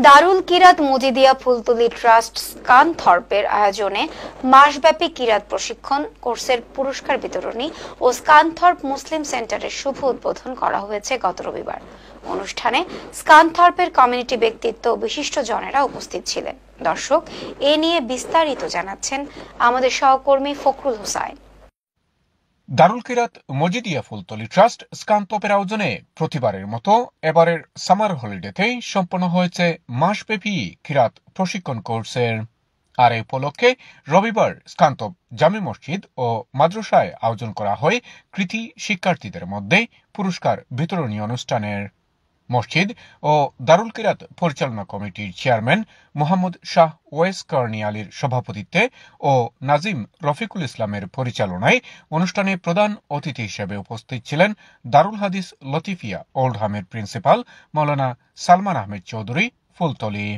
দারুল কিরাত Majidia Fultali trust স্কানথর্পের আয়োজনে মাসব্যাপী কিরাত প্রশিক্ষণ কোর্সের পুরস্কার বিতরণী ও স্কানথর্প মুসলিম সেন্টারের শুভ উদ্বোধন করা হয়েছে গত রবিবার। অনুষ্ঠানে স্কানথর্পের কমিউনিটি ব্যক্তিত্ব ও বিশিষ্টজনেরা উপস্থিত ছিলেন। দর্শক, এ নিয়ে বিস্তারিত জানাচ্ছেন আমাদের সহকর্মী ফখরুল হোসাইন। দারুল কিরাত মজিদিয়া ফুলতলী ট্রাস্ট স্কানথর্পের আয়োজনে প্রতিবারের মতো এবারের সামার হলিডেতেই সম্পন্ন হয়েছে মাসব্যাপী কিরাত প্রশিক্ষণ কোর্সের। আর এই উপলক্ষে রবিবার স্কানথর্প জামে মসজিদ ও মাদ্রাসায় আয়োজন করা হয় কৃতি শিক্ষার্থীদের মধ্যে পুরস্কার বিতরণী অনুষ্ঠানের। মসজিদ ও দারুল কিরাত পরিচালনা কমিটির চেয়ারম্যান মোহাম্মদ শাহ ওয়েস কার্নি আলীর সভাপতিত্বে ও নাজিম রফিকুল ইসলামের পরিচালনায় অনুষ্ঠানে প্রধান অতিথি হিসেবে উপস্থিত ছিলেন দারুল হাদিস লতিফিয়া ওল্ডহামের প্রিন্সিপাল মাওলানা সালমান আহমেদ চৌধুরী ফুলতলী।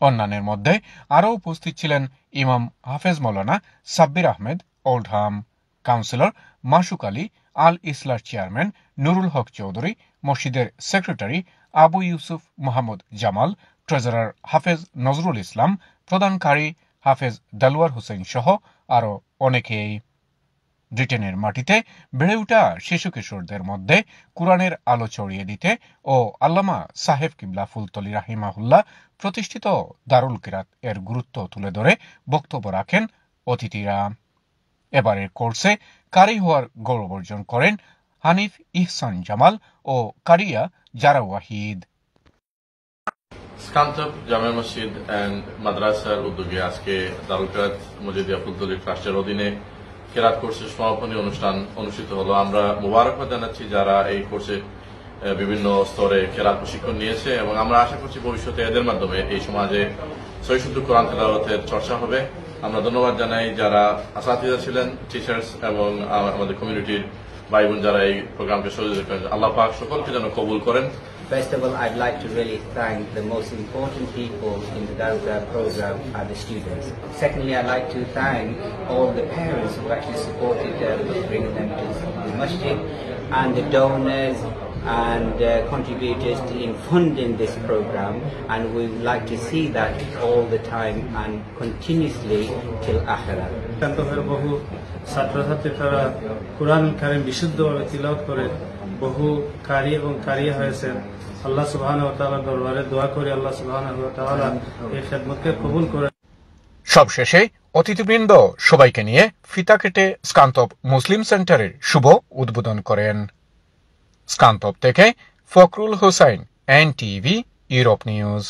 অন্যান্যের মধ্যে আরও উপস্থিত ছিলেন ইমাম হাফেজ মাওলানা সাব্বির আহমেদ ওল্ডহাম, কাউন্সিলর মাসুক আলী, আল ইসলার চেয়ারম্যান নুরুল হক চৌধুরী, মসজিদের সেক্রেটারি আবু ইউসুফ মোহাম্মদ জামাল, ট্রেজারার হাফেজ নজরুল ইসলাম, প্রধান কারি হাফেজ দেলওয়ার হোসেন সহ আরও অনেকেই। ব্রিটেনের মাটিতে বেড়ে ওঠা শিশু কিশোরদের মধ্যে কুরআনের আলো ছড়িয়ে দিতে ও আল্লামা সাহেব কিবলা ফুলতলী রাহিমাহুল্লাহ প্রতিষ্ঠিত দারুল কিরাত এর গুরুত্ব তুলে ধরে বক্তব্য রাখেন অতিথিরা। এবারের কোর্সে কারি হওয়ার গৌরব অর্জন করেন হানিফ ইহসান জামাল ও কারিয়া জারা ওয়াহিদ। স্কানথর্প জামে মসজিদ এন্ড মাদ্রাসার উদ্যোগে আজকে দারুল কিরাত মজিদিয়া ফুলতলী ট্রাস্টের অধীনে কিরাত কোর্সের সমাপনী অনুষ্ঠান অনুষ্ঠিত হলো। আমরা মুবারকবাদ জানাচ্ছি যারা এই কোর্সে বিভিন্ন স্তরে কিরাত প্রশিক্ষণ নিয়েছে এবং আমরা আশা করছি ভবিষ্যতে এদের মাধ্যমে এই সমাজে সহিশুদ্ধ কোরআন তেলাওয়াতের চর্চা হবে। আমরা ধন্যবাদ জানাই যারা আসাতিজা ছিলেন, টিচার্স এবং আমাদের কমিউনিটির ভাই বোন যারা এই প্রোগ্রামকে সহযোগিতা করেন। আল্লাহ পাক সকলকে যেন কবুল করেন। First of all, I'd like to really thank the most important people in the Darul Kirat program are the students. Secondly, I'd like to thank all the parents who actually supported them, bringing them to the masjid, and the donors and contributors in funding this program. And we would like to see that all the time and continuously till Akhirah. বহু ছাত্রছাত্রীরা কুরআন কারীম বিশুদ্ধভাবে তিলাওয়াত করে বহু কারি এবং কারিয়া হয়েছেন। আল্লাহ সুবহানাহু ওয়া তাআলার দরবারে দোয়া করি আল্লাহ সুবহানাহু ওয়া তাআলা এই খেদমতকে কবুল করেন। সবশেষে অতিথিবৃন্দ সবাইকে নিয়ে ফিতা কেটে স্কানথর্প মুসলিম সেন্টারের শুভ উদ্বোধন করেন। স্কানথর্প থেকে Fakhrul Hossain, NTV, Europe news.